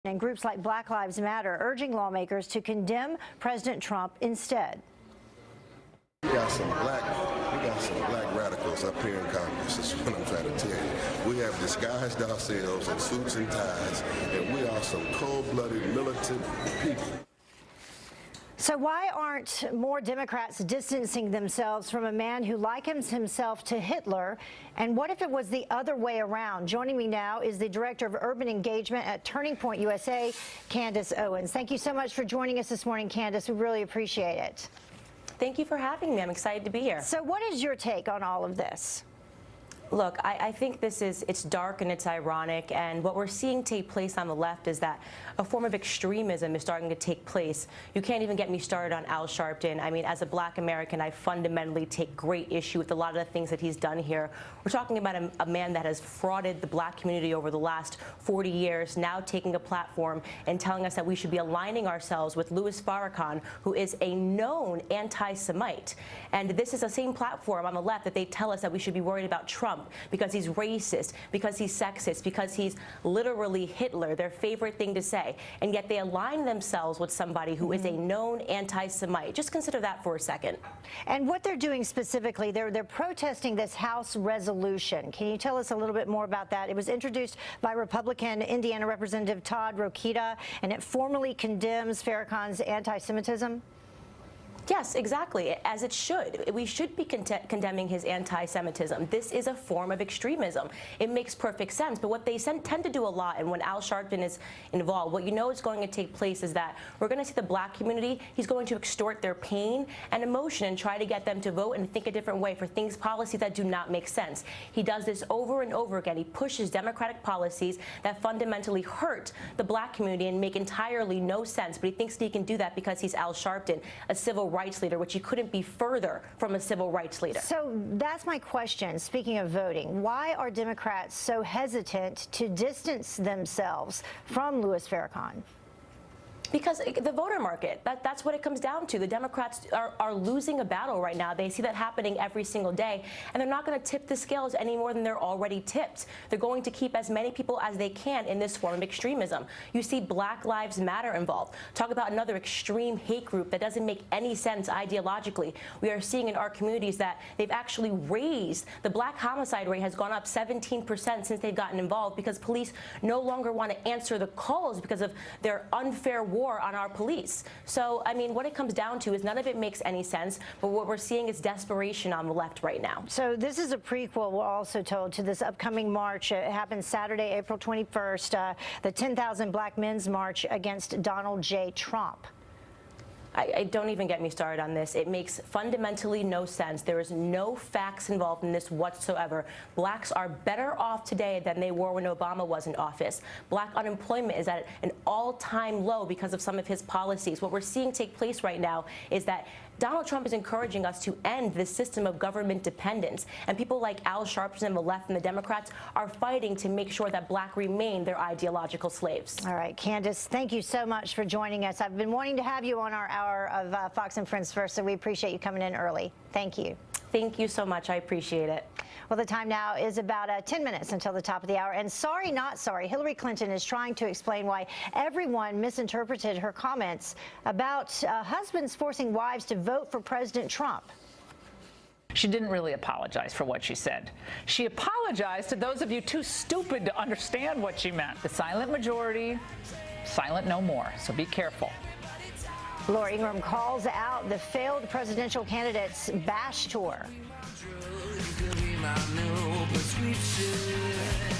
And groups like Black Lives Matter urging lawmakers to condemn President Trump instead. We got some black radicals up here in Congress. That's what I'm trying to tell you. We have disguised ourselves in suits and ties, and we are some cold-blooded militant people. So why aren't more Democrats distancing themselves from a man who likens himself to Hitler? And what if it was the other way around? Joining me now is the Director of Urban Engagement at Turning Point USA, Candace Owens. Thank you so much for joining us this morning, Candace. We really appreciate it. Thank you for having me. I'm excited to be here. So what is your take on all of this? Look, I think it's dark and it's ironic, and what we're seeing take place on the left is that a form of extremism is starting to take place. You can't even get me started on Al Sharpton. I mean, as a black American, I fundamentally take great issue with a lot of the things that he's done here. We're talking about a man that has frauded the black community over the last 40 years, now taking a platform and telling us that we should be aligning ourselves with Louis Farrakhan, who is a known anti-Semite. And this is the same platform on the left that they tell us that we should be worried about Trump because he's racist, because he's sexist, because he's literally Hitler, their favorite thing to say. And yet they align themselves with somebody who is a known anti-Semite. Just consider that for a second. And what they're doing specifically, they're protesting this House resolution. Can you tell us a little bit more about that? It was introduced by Republican Indiana Representative Todd Rokita, and it formally condemns Farrakhan's anti-Semitism. Yes, exactly, as it should. We should be condemning his anti-Semitism. This is a form of extremism. It makes perfect sense, but what they tend to do a lot, and when Al Sharpton is involved, what you know is going to take place is that we're going to see the black community, he's going to extort their pain and emotion and try to get them to vote and think a different way for policies that do not make sense. He does this over and over again. He pushes democratic policies that fundamentally hurt the black community and make entirely no sense, but he thinks that he can do that because he's Al Sharpton, a civil rights leader, which he couldn't be further from a civil rights leader. So that's my question. Speaking of voting, why are Democrats so hesitant to distance themselves from Louis Farrakhan? Because the voter market, that's what it comes down to. The Democrats are losing a battle right now. They see that happening every single day, and they're not going to tip the scales any more than they're already tipped. They're going to keep as many people as they can in this form of extremism. You see Black Lives Matter involved. Talk about another extreme hate group that doesn't make any sense ideologically. We are seeing in our communities that they've actually raised, the black homicide rate has gone up 17% since they've gotten involved because police no longer want to answer the calls because of their unfair war on our police. So, I mean, what it comes down to is none of it makes any sense, but what we're seeing is desperation on the left right now. So this is a prequel, we're also told, to this upcoming march. It happens Saturday, April 21st, the 10,000 Black Men's March against Donald J. Trump. I don't even get me started on this. It makes fundamentally no sense. There is no facts involved in this whatsoever. Blacks are better off today than they were when Obama was in office. Black unemployment is at an all-time low because of some of his policies. What we're seeing take place right now is that Donald Trump is encouraging us to end this system of government dependence. And people like Al Sharpton and the left and the Democrats are fighting to make sure that black remain their ideological slaves. All right, Candace, thank you so much for joining us. I've been wanting to have you on our hour of Fox and Friends First, so we appreciate you coming in early. Thank you. Thank you so much. I appreciate it. Well, the time now is about 10 minutes until the top of the hour. And sorry, not sorry, Hillary Clinton is trying to explain why everyone misinterpreted her comments about husbands forcing wives to vote for President Trump. She didn't really apologize for what she said. She apologized to those of you too stupid to understand what she meant. The silent majority, silent no more. So be careful. Laura Ingraham calls out the failed presidential candidates' bash tour. My new prescription.